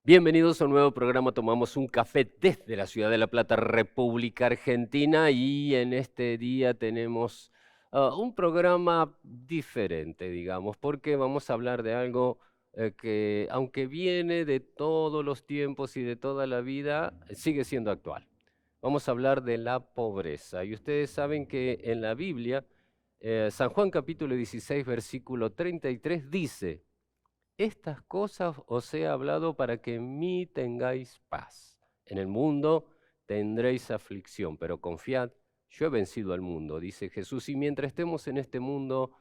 Bienvenidos a un nuevo programa Tomamos un Café desde la ciudad de La Plata, República Argentina, y en este día tenemos un programa diferente, digamos, porque vamos a hablar de algo que, aunque viene de todos los tiempos y de toda la vida, sigue siendo actual. Vamos a hablar de la pobreza. Y ustedes saben que en la Biblia, San Juan capítulo 16, versículo 33 dice: estas cosas os he hablado para que en mí tengáis paz. En el mundo tendréis aflicción, pero confiad, yo he vencido al mundo, dice Jesús. Y mientras estemos en este mundo,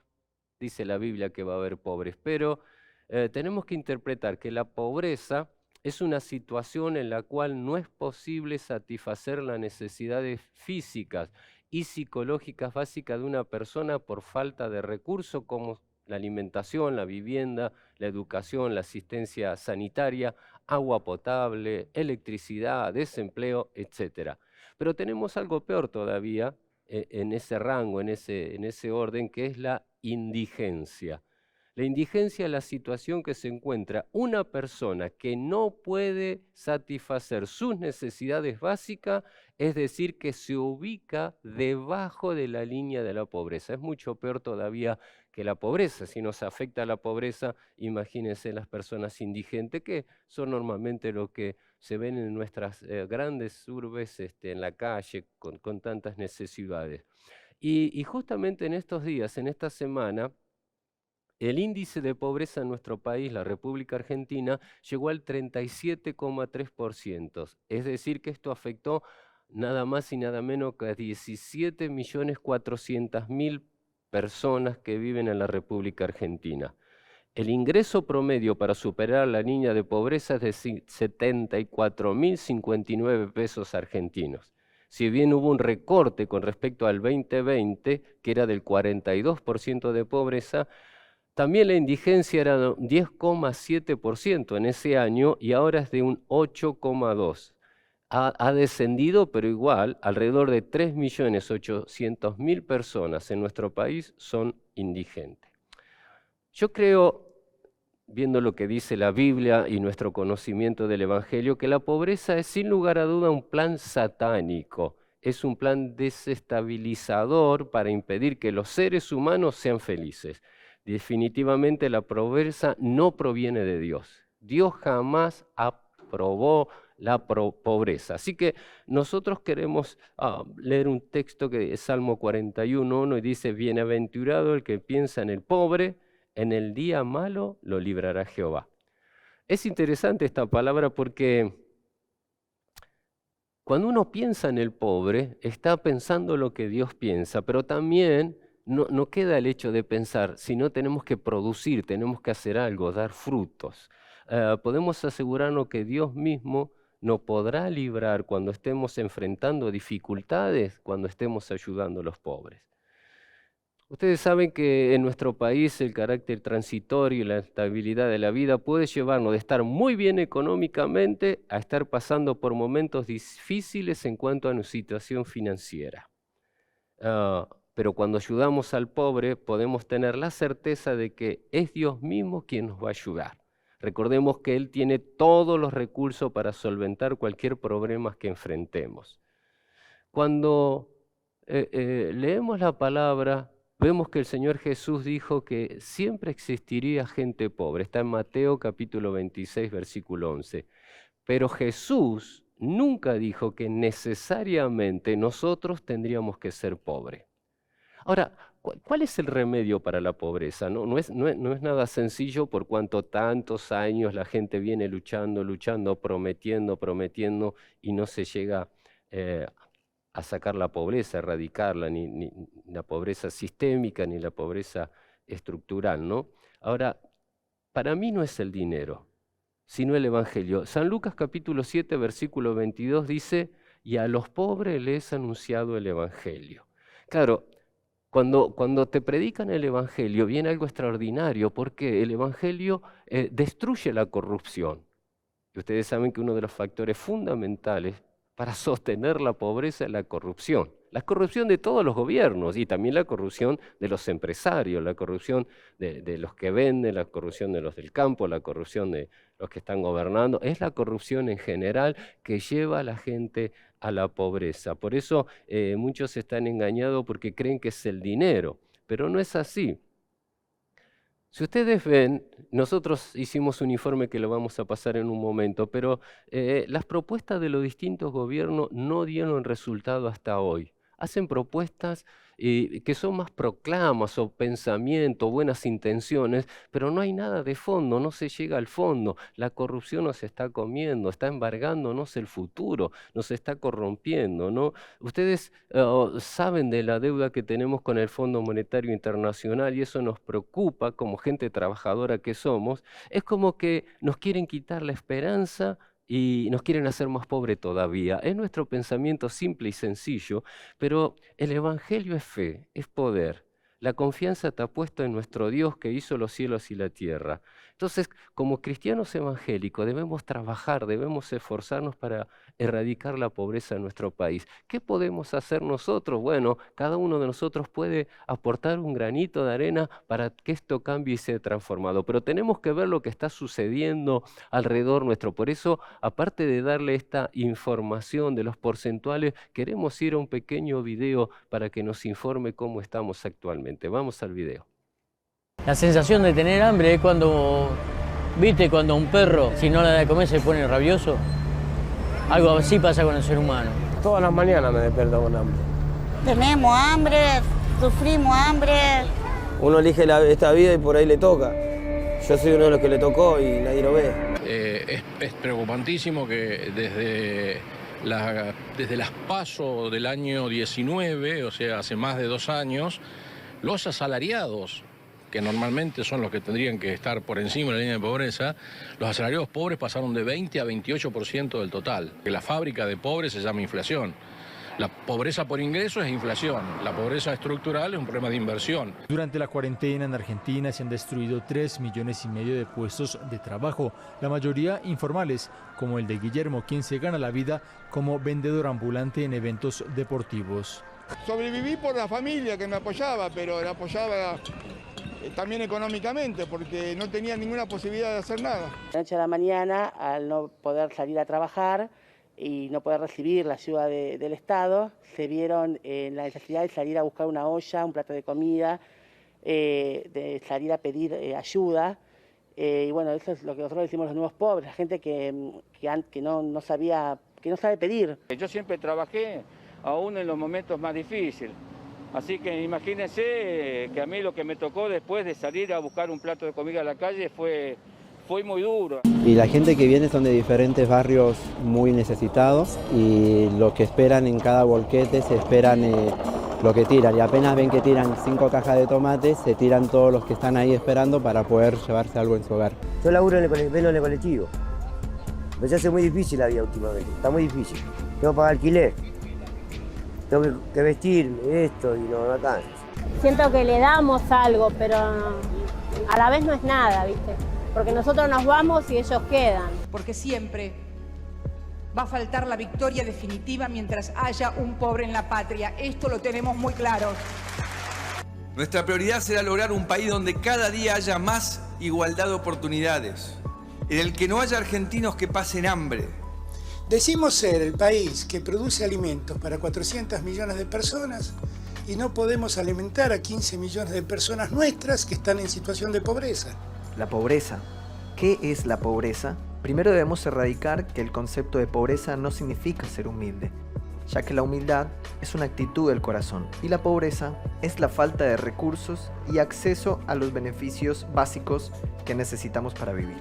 dice la Biblia que va a haber pobres, pero tenemos que interpretar que la pobreza es una situación en la cual no es posible satisfacer las necesidades físicas y psicológicas básicas de una persona por falta de recursos como la alimentación, la vivienda, la educación, la asistencia sanitaria, agua potable, electricidad, desempleo, etcétera. Pero tenemos algo peor todavía en ese rango, en ese orden, que es la indigencia. La indigencia es la situación que se encuentra una persona que no puede satisfacer sus necesidades básicas, es decir, que se ubica debajo de la línea de la pobreza. Es mucho peor todavía que la pobreza. Si nos afecta la pobreza, imagínense las personas indigentes, que son normalmente lo que se ven en nuestras grandes urbes, en la calle, con tantas necesidades. Y justamente en estos días, en esta semana, el índice de pobreza en nuestro país, la República Argentina, llegó al 37,3%. Es decir, que esto afectó nada más y nada menos que a 17.400.000 personas que viven en la República Argentina. El ingreso promedio para superar la línea de pobreza es de 74.059 pesos argentinos. Si bien hubo un recorte con respecto al 2020, que era del 42% de pobreza, también la indigencia era de 10,7% en ese año y ahora es de un 8,2%. Ha descendido, pero igual, alrededor de 3.800.000 personas en nuestro país son indigentes. Yo creo, viendo lo que dice la Biblia y nuestro conocimiento del Evangelio, que la pobreza es sin lugar a duda un plan satánico. Es un plan desestabilizador para impedir que los seres humanos sean felices. Definitivamente la pobreza no proviene de Dios. Dios jamás aprobó la pobreza. Así que nosotros queremos leer un texto que es Salmo 41:1 y dice: bienaventurado el que piensa en el pobre, en el día malo lo librará Jehová. Es interesante esta palabra porque cuando uno piensa en el pobre, está pensando lo que Dios piensa, pero también no queda el hecho de pensar, sino tenemos que producir, tenemos que hacer algo, dar frutos. Podemos asegurarnos que Dios mismo nos podrá librar cuando estemos enfrentando dificultades, cuando estemos ayudando a los pobres. Ustedes saben que en nuestro país el carácter transitorio y la estabilidad de la vida puede llevarnos de estar muy bien económicamente a estar pasando por momentos difíciles en cuanto a nuestra situación financiera. Pero cuando ayudamos al pobre podemos tener la certeza de que es Dios mismo quien nos va a ayudar. Recordemos que Él tiene todos los recursos para solventar cualquier problema que enfrentemos. Cuando leemos la palabra, vemos que el Señor Jesús dijo que siempre existiría gente pobre. Está en Mateo capítulo 26, versículo 11. Pero Jesús nunca dijo que necesariamente nosotros tendríamos que ser pobres. Ahora, ¿cuál es el remedio para la pobreza? No es nada sencillo, por cuanto tantos años la gente viene luchando, prometiendo y no se llega a sacar la pobreza, a erradicarla, ni la pobreza sistémica, ni la pobreza estructural, ¿no? Ahora, para mí no es el dinero, sino el Evangelio. San Lucas capítulo 7, versículo 22 dice: y a los pobres les he anunciado el Evangelio. Claro, cuando te predican el Evangelio viene algo extraordinario, porque el Evangelio destruye la corrupción. Y ustedes saben que uno de los factores fundamentales para sostener la pobreza es la corrupción. La corrupción de todos los gobiernos y también la corrupción de los empresarios, la corrupción de los que venden, la corrupción de los del campo, la corrupción de los que están gobernando. Es la corrupción en general que lleva a la gente a la pobreza. Por eso muchos están engañados porque creen que es el dinero, pero no es así. Si ustedes ven, nosotros hicimos un informe que lo vamos a pasar en un momento, pero las propuestas de los distintos gobiernos no dieron resultado hasta hoy. Hacen propuestas que son más proclamas o pensamientos, buenas intenciones, pero no hay nada de fondo, no se llega al fondo. La corrupción nos está comiendo, está embargándonos el futuro, nos está corrompiendo, ¿no? Ustedes saben de la deuda que tenemos con el Fondo Monetario Internacional y eso nos preocupa como gente trabajadora que somos. Es como que nos quieren quitar la esperanza y nos quieren hacer más pobre todavía. Es nuestro pensamiento simple y sencillo, pero el Evangelio es fe, es poder. La confianza está puesta en nuestro Dios que hizo los cielos y la tierra. Entonces, como cristianos evangélicos, debemos trabajar, debemos esforzarnos para erradicar la pobreza en nuestro país. ¿Qué podemos hacer nosotros? Bueno, cada uno de nosotros puede aportar un granito de arena para que esto cambie y sea transformado, pero tenemos que ver lo que está sucediendo alrededor nuestro. Por eso, aparte de darle esta información de los porcentuales, queremos ir a un pequeño video para que nos informe cómo estamos actualmente. Vamos al video. La sensación de tener hambre es cuando, ¿viste? Cuando un perro, si no le da de comer, se pone rabioso. Algo así pasa con el ser humano. Todas las mañanas me despierto con hambre. Tenemos hambre, sufrimos hambre. Uno elige esta vida y por ahí le toca. Yo soy uno de los que le tocó y nadie lo ve. Es preocupantísimo que desde las PASO del año 19, o sea, hace más de 2 años, los asalariados, que normalmente son los que tendrían que estar por encima de la línea de pobreza, los asalariados pobres pasaron de 20 a 28% del total. La fábrica de pobres se llama inflación. La pobreza por ingreso es inflación, la pobreza estructural es un problema de inversión. Durante la cuarentena en Argentina se han destruido 3,5 millones de puestos de trabajo, la mayoría informales, como el de Guillermo, quien se gana la vida como vendedor ambulante en eventos deportivos. Sobreviví por la familia que me apoyaba, pero la apoyaba también económicamente, porque no tenía ninguna posibilidad de hacer nada. De la noche a la mañana, al no poder salir a trabajar y no poder recibir la ayuda del Estado, se vieron en la necesidad de salir a buscar una olla, un plato de comida, de salir a pedir ayuda. Y bueno, eso es lo que nosotros decimos los nuevos pobres, la gente que no sabe pedir. Yo siempre trabajé, aún en los momentos más difíciles. Así que imagínense que a mí lo que me tocó después de salir a buscar un plato de comida a la calle fue muy duro. Y la gente que viene son de diferentes barrios muy necesitados y lo que esperan en cada bolquete se esperan lo que tiran. Y apenas ven que tiran 5 cajas de tomates, se tiran todos los que están ahí esperando para poder llevarse algo en su hogar. Yo laburo en el colectivo. Me se hace muy difícil la vida últimamente, está muy difícil. Tengo que pagar alquiler. Tengo que vestirme, esto y no alcanza. Siento que le damos algo, pero a la vez no es nada, ¿viste? Porque nosotros nos vamos y ellos quedan. Porque siempre va a faltar la victoria definitiva mientras haya un pobre en la patria. Esto lo tenemos muy claro. Nuestra prioridad será lograr un país donde cada día haya más igualdad de oportunidades, en el que no haya argentinos que pasen hambre. Decimos ser el país que produce alimentos para 400 millones de personas y no podemos alimentar a 15 millones de personas nuestras que están en situación de pobreza. La pobreza. ¿Qué es la pobreza? Primero debemos erradicar que el concepto de pobreza no significa ser humilde, ya que la humildad es una actitud del corazón y la pobreza es la falta de recursos y acceso a los beneficios básicos que necesitamos para vivir.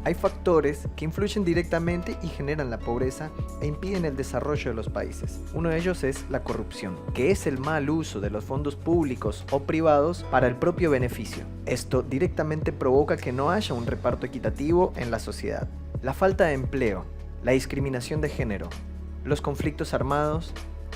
Hay factores que influyen directamente y generan la pobreza e impiden el desarrollo de los países. Uno de ellos es la corrupción, que es el mal uso de los fondos públicos o privados para el propio beneficio. Esto directamente provoca que no haya un reparto equitativo en la sociedad. La falta de empleo, la discriminación de género, los conflictos armados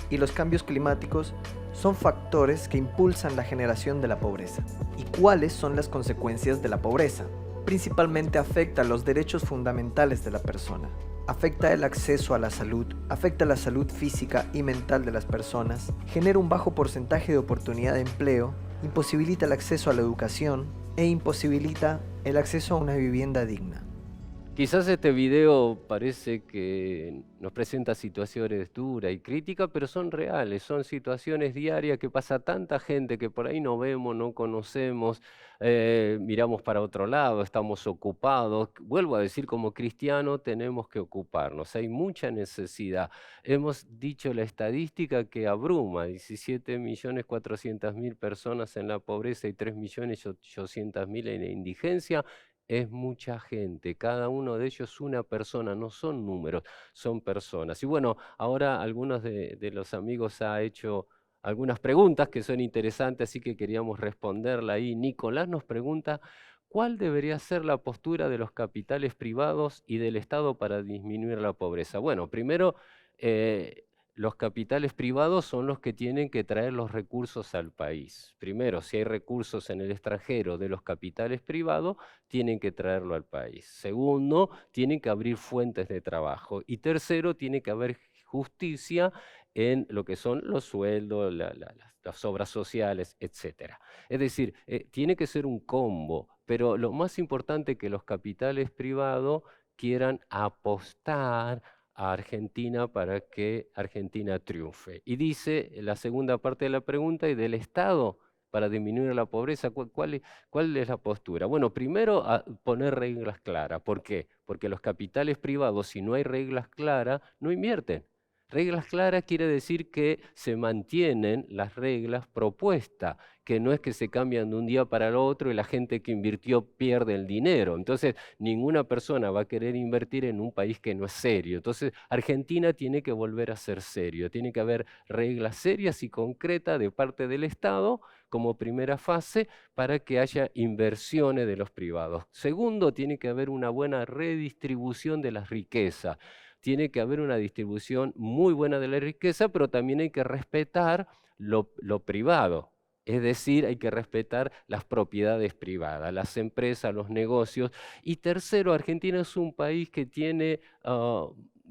y los cambios climáticos son factores que impulsan la generación de la pobreza. ¿Y cuáles son las consecuencias de la pobreza? Principalmente afecta los derechos fundamentales de la persona. afecta el acceso a la salud, afecta la salud física y mental de las personas, genera un bajo porcentaje de oportunidad de empleo, imposibilita el acceso a la educación e imposibilita el acceso a una vivienda digna. Quizás este video parece que nos presenta situaciones duras y críticas, pero son reales, son situaciones diarias que pasa tanta gente que por ahí no vemos, no conocemos, miramos para otro lado, estamos ocupados. Vuelvo a decir, como cristiano tenemos que ocuparnos, hay mucha necesidad. Hemos dicho la estadística que abruma, 17.400.000 personas en la pobreza y 3.800.000 en la indigencia. Es mucha gente, cada uno de ellos una persona, no son números, son personas. Y bueno, ahora algunos de los amigos han hecho algunas preguntas que son interesantes, así que queríamos responderla ahí. Nicolás nos pregunta, ¿cuál debería ser la postura de los capitales privados y del Estado para disminuir la pobreza? Bueno, primero, los capitales privados son los que tienen que traer los recursos al país. Primero, si hay recursos en el extranjero de los capitales privados, tienen que traerlo al país. Segundo, tienen que abrir fuentes de trabajo. Y tercero, tiene que haber justicia en lo que son los sueldos, las obras sociales, etc. Es decir, tiene que ser un combo, pero lo más importante es que los capitales privados quieran apostar a Argentina para que Argentina triunfe. Y dice la segunda parte de la pregunta, ¿y del Estado para disminuir la pobreza? ¿Cuál es la postura? Bueno, primero poner reglas claras. ¿Por qué? Porque los capitales privados, si no hay reglas claras, no invierten. Reglas claras quiere decir que se mantienen las reglas propuestas, que no es que se cambian de un día para el otro y la gente que invirtió pierde el dinero. Entonces, ninguna persona va a querer invertir en un país que no es serio. Entonces, Argentina tiene que volver a ser serio. Tiene que haber reglas serias y concretas de parte del Estado como primera fase para que haya inversiones de los privados. Segundo, tiene que haber una buena redistribución de las riquezas. Tiene que haber una distribución muy buena de la riqueza, pero también hay que respetar lo privado. Es decir, hay que respetar las propiedades privadas, las empresas, los negocios. Y tercero, Argentina es un país que tiene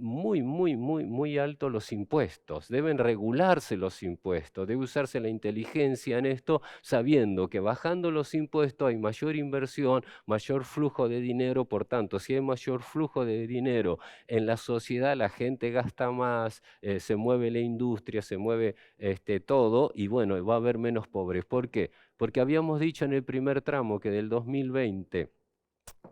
muy altos los impuestos. Deben regularse los impuestos, debe usarse la inteligencia en esto, sabiendo que bajando los impuestos hay mayor inversión, mayor flujo de dinero. Por tanto, si hay mayor flujo de dinero en la sociedad, la gente gasta más, se mueve la industria, se mueve todo, y bueno, va a haber menos pobres. ¿Por qué? Porque habíamos dicho en el primer tramo que del 2020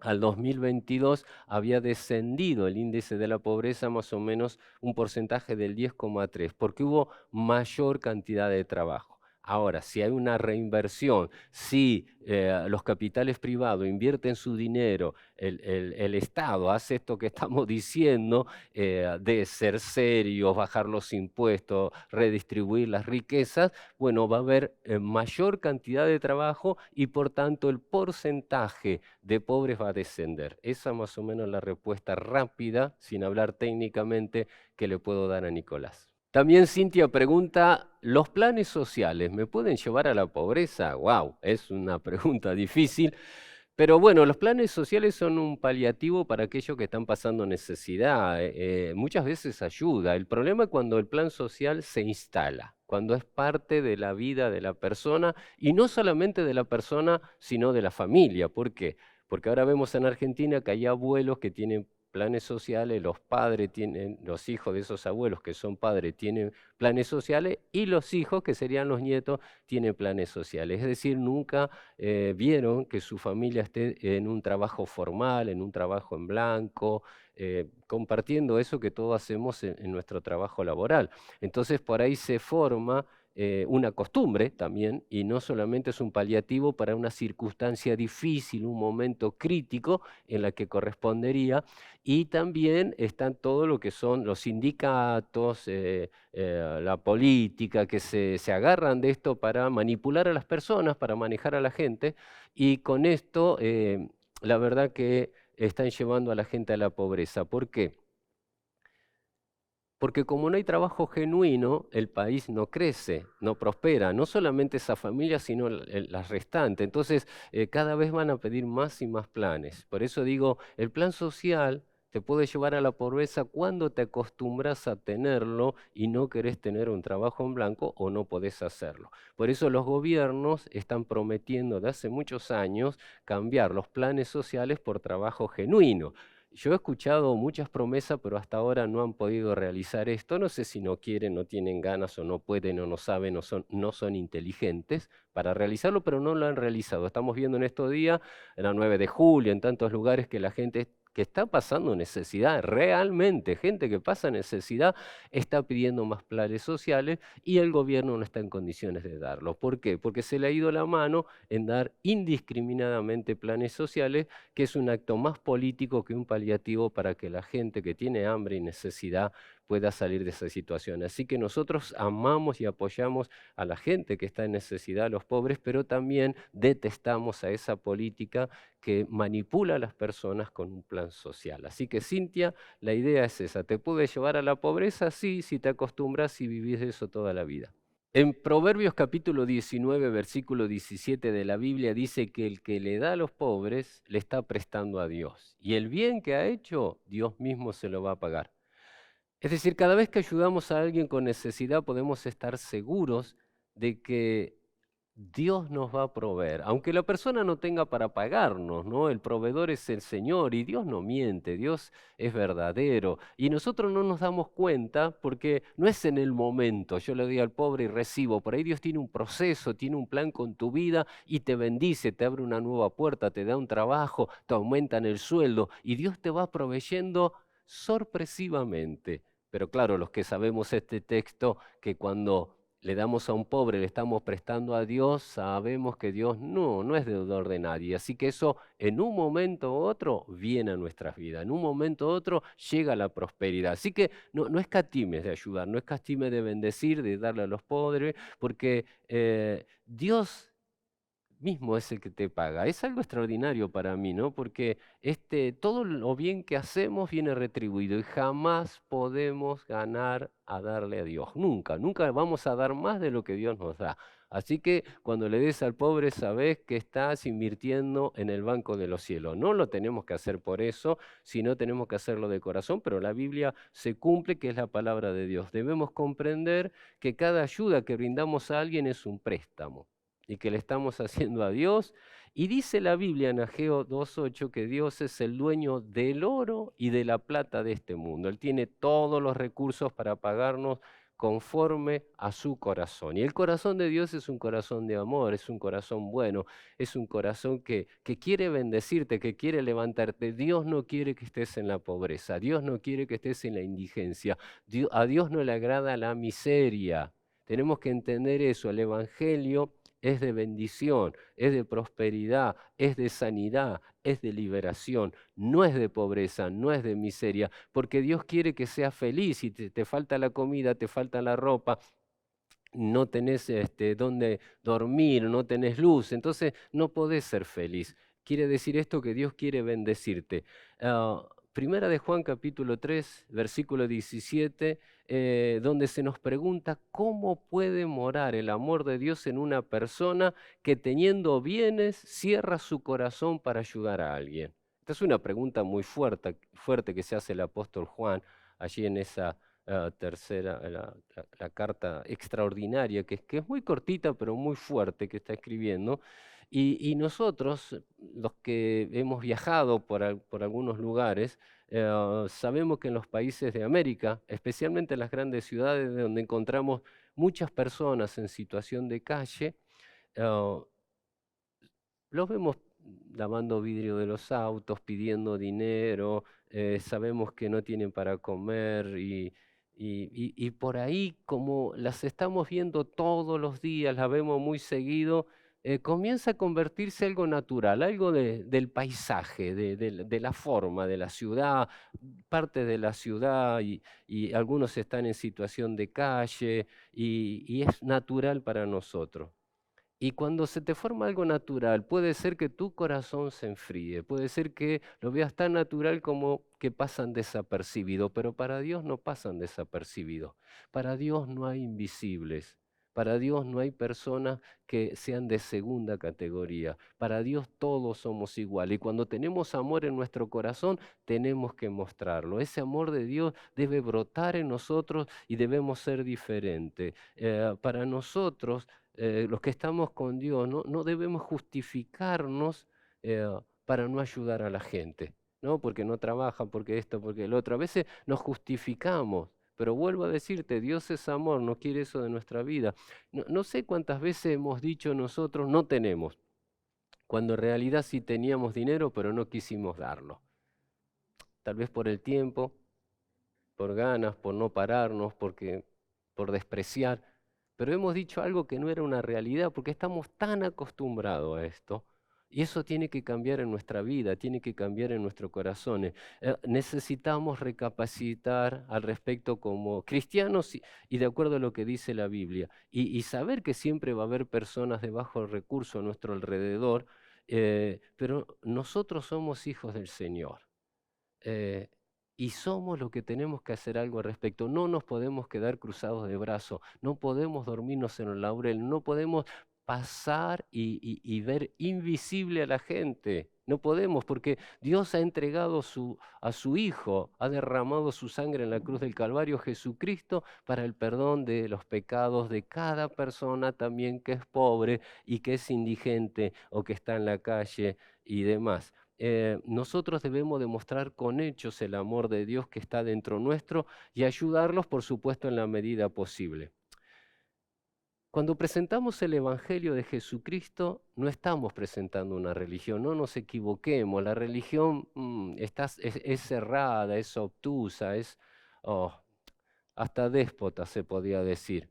al 2022 había descendido el índice de la pobreza más o menos un porcentaje del 10,3, porque hubo mayor cantidad de trabajo. Ahora, si hay una reinversión, si los capitales privados invierten su dinero, el Estado hace esto que estamos diciendo, de ser serios, bajar los impuestos, redistribuir las riquezas, bueno, va a haber mayor cantidad de trabajo y por tanto el porcentaje de pobres va a descender. Esa más o menos es la respuesta rápida, sin hablar técnicamente, que le puedo dar a Nicolás. También Cintia pregunta, ¿los planes sociales me pueden llevar a la pobreza? ¡Wow! Es una pregunta difícil, pero bueno, los planes sociales son un paliativo para aquellos que están pasando necesidad. Muchas veces ayuda. El problema es cuando el plan social se instala, cuando es parte de la vida de la persona, y no solamente de la persona, sino de la familia. ¿Por qué? Porque ahora vemos en Argentina que hay abuelos que tienen planes sociales, los padres tienen, los hijos de esos abuelos que son padres tienen planes sociales y los hijos, que serían los nietos, tienen planes sociales. Es decir, nunca vieron que su familia esté en un trabajo formal, en un trabajo en blanco, compartiendo eso que todos hacemos en nuestro trabajo laboral. Entonces, por ahí se forma una costumbre también, y no solamente es un paliativo para una circunstancia difícil, un momento crítico en la que correspondería, y también están todo lo que son los sindicatos, la política, que se agarran de esto para manipular a las personas, para manejar a la gente, y con esto la verdad que están llevando a la gente a la pobreza. ¿Por qué? Porque como no hay trabajo genuino, el país no crece, no prospera, no solamente esa familia, sino las restantes. Entonces, cada vez van a pedir más y más planes. Por eso digo, el plan social te puede llevar a la pobreza cuando te acostumbras a tenerlo y no querés tener un trabajo en blanco o no podés hacerlo. Por eso los gobiernos están prometiendo de hace muchos años cambiar los planes sociales por trabajo genuino. Yo he escuchado muchas promesas, pero hasta ahora no han podido realizar esto. No sé si no quieren, no tienen ganas o no pueden o no saben o no son inteligentes para realizarlo, pero no lo han realizado. Estamos viendo en estos días, en la 9 de julio, en tantos lugares que la gente que está pasando necesidad, realmente, gente que pasa necesidad, está pidiendo más planes sociales y el gobierno no está en condiciones de darlo. ¿Por qué? Porque se le ha ido la mano en dar indiscriminadamente planes sociales, que es un acto más político que un paliativo para que la gente que tiene hambre y necesidad pueda salir de esa situación. Así que nosotros amamos y apoyamos a la gente que está en necesidad, a los pobres, pero también detestamos a esa política que manipula a las personas con un plan social. Así que, Cintia, la idea es esa. ¿Te puede llevar a la pobreza? Sí, si te acostumbras y vivís de eso toda la vida. En Proverbios capítulo 19, versículo 17 de la Biblia dice que el que le da a los pobres le está prestando a Dios. Y el bien que ha hecho, Dios mismo se lo va a pagar. Es decir, cada vez que ayudamos a alguien con necesidad podemos estar seguros de que Dios nos va a proveer, aunque la persona no tenga para pagarnos, ¿no? El proveedor es el Señor y Dios no miente, Dios es verdadero. Y nosotros no nos damos cuenta porque no es en el momento, yo le doy al pobre y recibo. Por ahí Dios tiene un proceso, tiene un plan con tu vida y te bendice, te abre una nueva puerta, te da un trabajo, te aumentan el sueldo y Dios te va proveyendo sorpresivamente. Pero claro, los que sabemos este texto, que cuando le damos a un pobre, le estamos prestando a Dios, sabemos que Dios no es deudor de nadie. Así que eso en un momento u otro viene a nuestras vidas, en un momento u otro llega la prosperidad. Así que no escatimes de ayudar, no escatimes de bendecir, de darle a los pobres, porque Dios mismo es el que te paga. Es algo extraordinario para mí, ¿no? Porque todo lo bien que hacemos viene retribuido y jamás podemos ganar a darle a Dios. Nunca vamos a dar más de lo que Dios nos da. Así que cuando le des al pobre, sabés que estás invirtiendo en el banco de los cielos. No lo tenemos que hacer por eso, sino tenemos que hacerlo de corazón, pero la Biblia se cumple, que es la palabra de Dios. Debemos comprender que cada ayuda que brindamos a alguien es un préstamo y que le estamos haciendo a Dios. Y dice la Biblia en Ageo 2.8 que Dios es el dueño del oro y de la plata de este mundo. Él tiene todos los recursos para pagarnos conforme a su corazón. Y el corazón de Dios es un corazón de amor, es un corazón bueno, es un corazón que quiere bendecirte, que quiere levantarte. Dios no quiere que estés en la pobreza, Dios no quiere que estés en la indigencia, a Dios no le agrada la miseria. Tenemos que entender eso. El Evangelio es de bendición, es de prosperidad, es de sanidad, es de liberación, no es de pobreza, no es de miseria, porque Dios quiere que seas feliz. Si te falta la comida, te falta la ropa, no tenés dónde dormir, no tenés luz, entonces no podés ser feliz. Quiere decir esto que Dios quiere bendecirte. Primera de Juan capítulo 3, versículo 17, donde se nos pregunta cómo puede morar el amor de Dios en una persona que teniendo bienes cierra su corazón para ayudar a alguien. Esta es una pregunta muy fuerte que se hace el apóstol Juan allí en esa tercera, la carta extraordinaria, que es muy cortita pero muy fuerte que está escribiendo. Y nosotros, los que hemos viajado por algunos lugares, sabemos que en los países de América, especialmente en las grandes ciudades donde encontramos muchas personas en situación de calle, los vemos lavando vidrio de los autos, pidiendo dinero, sabemos que no tienen para comer y por ahí, como las estamos viendo todos los días, las vemos muy seguido, comienza a convertirse algo natural, algo del paisaje, de la forma de la ciudad, parte de la ciudad y algunos están en situación de calle y es natural para nosotros. Y cuando se te forma algo natural, puede ser que tu corazón se enfríe, puede ser que lo veas tan natural como que pasan desapercibidos, pero para Dios no pasan desapercibidos. Para Dios no hay invisibles. Para Dios no hay personas que sean de segunda categoría. Para Dios todos somos iguales. Y cuando tenemos amor en nuestro corazón, tenemos que mostrarlo. Ese amor de Dios debe brotar en nosotros y debemos ser diferentes. Para nosotros, los que estamos con Dios, no debemos justificarnos para no ayudar a la gente, ¿no? Porque no trabajan, porque esto, porque el otro. A veces nos justificamos. Pero vuelvo a decirte, Dios es amor, no quiere eso de nuestra vida. No sé cuántas veces hemos dicho nosotros, no tenemos, cuando en realidad sí teníamos dinero, pero no quisimos darlo. Tal vez por el tiempo, por ganas, por no pararnos, por despreciar. Pero hemos dicho algo que no era una realidad, porque estamos tan acostumbrados a esto. Y eso tiene que cambiar en nuestra vida, tiene que cambiar en nuestros corazones. Necesitamos recapacitar al respecto como cristianos y de acuerdo a lo que dice la Biblia. Y saber que siempre va a haber personas de bajos recursos a nuestro alrededor, pero nosotros somos hijos del Señor. Y somos los que tenemos que hacer algo al respecto. No nos podemos quedar cruzados de brazos, no podemos dormirnos en el laurel, no podemos pasar y ver invisible a la gente. No podemos, porque Dios ha entregado a su Hijo, ha derramado su sangre en la cruz del Calvario, Jesucristo, para el perdón de los pecados de cada persona también que es pobre y que es indigente o que está en la calle y demás. Nosotros debemos demostrar con hechos el amor de Dios que está dentro nuestro y ayudarlos, por supuesto, en la medida posible. Cuando presentamos el Evangelio de Jesucristo, no estamos presentando una religión, no nos equivoquemos. La religión es cerrada, es obtusa, es hasta déspota, se podía decir.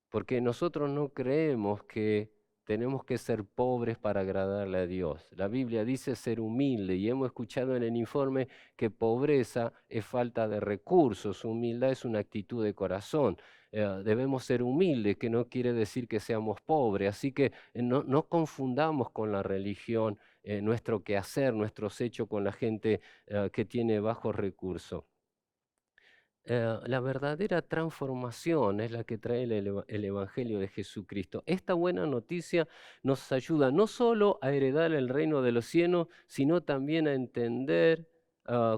Porque nosotros no creemos que tenemos que ser pobres para agradarle a Dios. La Biblia dice ser humilde y hemos escuchado en el informe que pobreza es falta de recursos, humildad es una actitud de corazón. Debemos ser humildes, que no quiere decir que seamos pobres, así que no confundamos con la religión nuestro quehacer, nuestros hechos con la gente que tiene bajos recursos. La verdadera transformación es la que trae el Evangelio de Jesucristo. Esta buena noticia nos ayuda no solo a heredar el reino de los cielos, sino también a entender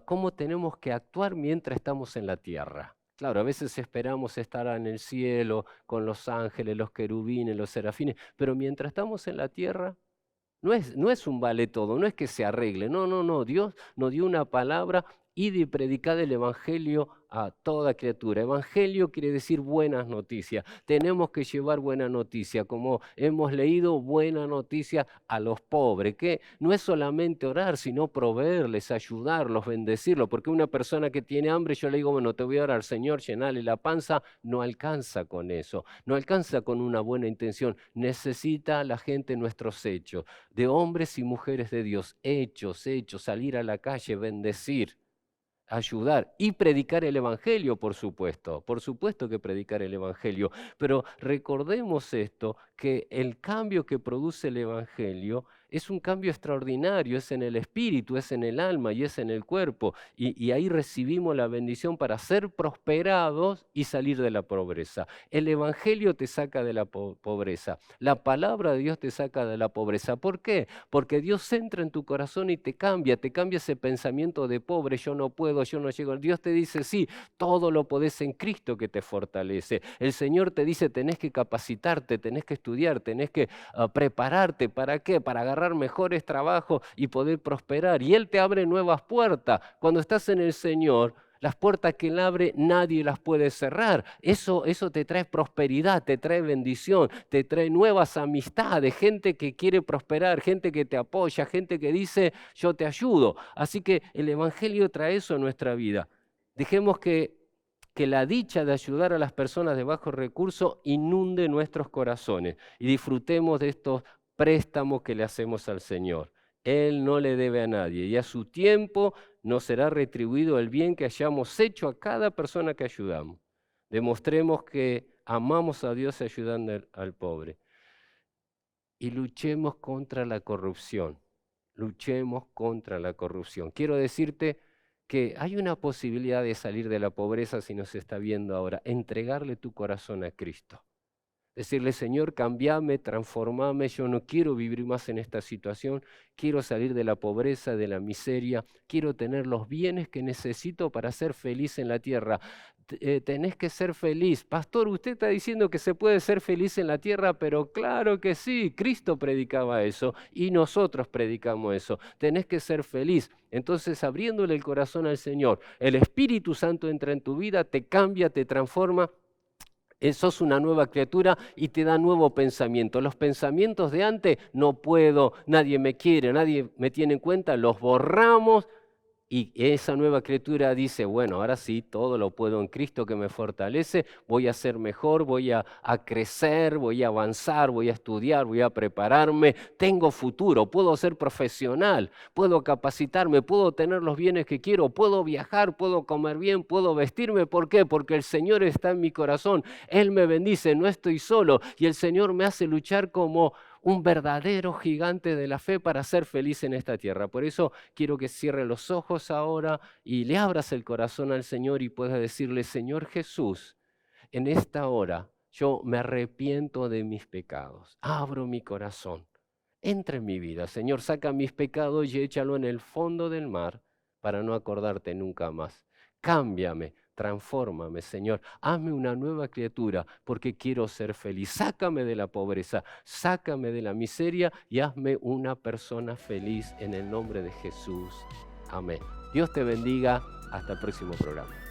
cómo tenemos que actuar mientras estamos en la tierra. Claro, a veces esperamos estar en el cielo con los ángeles, los querubines, los serafines, pero mientras estamos en la tierra, no es un vale todo, no es que se arregle, no, Dios nos dio una palabra y de predicar el Evangelio a toda criatura. Evangelio quiere decir buenas noticias. Tenemos que llevar buena noticia, como hemos leído, buena noticia a los pobres, que no es solamente orar, sino proveerles, ayudarlos, bendecirlos, porque una persona que tiene hambre, yo le digo, bueno, te voy a orar, Señor, llenale la panza, no alcanza con eso, no alcanza con una buena intención, necesita la gente nuestros hechos, de hombres y mujeres de Dios, hechos, salir a la calle, bendecir, ayudar y predicar el Evangelio, por supuesto que predicar el Evangelio, pero recordemos esto, que el cambio que produce el Evangelio es un cambio extraordinario, es en el espíritu, es en el alma y es en el cuerpo, y ahí recibimos la bendición para ser prosperados y salir de la pobreza. El Evangelio te saca de la pobreza, la palabra de Dios te saca de la pobreza. ¿Por qué? Porque Dios entra en tu corazón y te cambia ese pensamiento de pobre, yo no puedo, yo no llego. Dios te dice, sí, todo lo podés en Cristo que te fortalece. El Señor te dice, tenés que capacitarte, tenés que estudiar, tenés que prepararte. ¿Para qué? Para agarrar mejores trabajos y poder prosperar. Y Él te abre nuevas puertas. Cuando estás en el Señor, las puertas que Él abre, nadie las puede cerrar. Eso te trae prosperidad, te trae bendición, te trae nuevas amistades, gente que quiere prosperar, gente que te apoya, gente que dice, yo te ayudo. Así que el Evangelio trae eso a nuestra vida. Dejemos que la dicha de ayudar a las personas de bajos recursos inunde nuestros corazones y disfrutemos de estos préstamos que le hacemos al Señor. Él no le debe a nadie y a su tiempo nos será retribuido el bien que hayamos hecho a cada persona que ayudamos. Demostremos que amamos a Dios ayudando al pobre. Y luchemos contra la corrupción. Luchemos contra la corrupción. Quiero decirte que hay una posibilidad de salir de la pobreza si nos está viendo ahora. Entregarle tu corazón a Cristo. Decirle, Señor, cambiame, transformame, yo no quiero vivir más en esta situación, quiero salir de la pobreza, de la miseria, quiero tener los bienes que necesito para ser feliz en la tierra. Tenés que ser feliz. Pastor, usted está diciendo que se puede ser feliz en la tierra, pero claro que sí, Cristo predicaba eso y nosotros predicamos eso. Tenés que ser feliz. Entonces, abriéndole el corazón al Señor, el Espíritu Santo entra en tu vida, te cambia, te transforma. Sos una nueva criatura y te da nuevo pensamiento. Los pensamientos de antes, no puedo, nadie me quiere, nadie me tiene en cuenta, los borramos y esa nueva criatura dice, bueno, ahora sí, todo lo puedo en Cristo que me fortalece, voy a ser mejor, voy a crecer, voy a avanzar, voy a estudiar, voy a prepararme, tengo futuro, puedo ser profesional, puedo capacitarme, puedo tener los bienes que quiero, puedo viajar, puedo comer bien, puedo vestirme. ¿Por qué? Porque el Señor está en mi corazón, Él me bendice, no estoy solo y el Señor me hace luchar como un verdadero gigante de la fe para ser feliz en esta tierra. Por eso quiero que cierres los ojos ahora y le abras el corazón al Señor y puedas decirle, Señor Jesús, en esta hora yo me arrepiento de mis pecados, abro mi corazón, entra en mi vida. Señor, saca mis pecados y échalo en el fondo del mar para no acordarte nunca más. Cámbiame. Transfórmame, Señor, hazme una nueva criatura porque quiero ser feliz. Sácame de la pobreza, sácame de la miseria y hazme una persona feliz en el nombre de Jesús. Amén. Dios te bendiga. Hasta el próximo programa.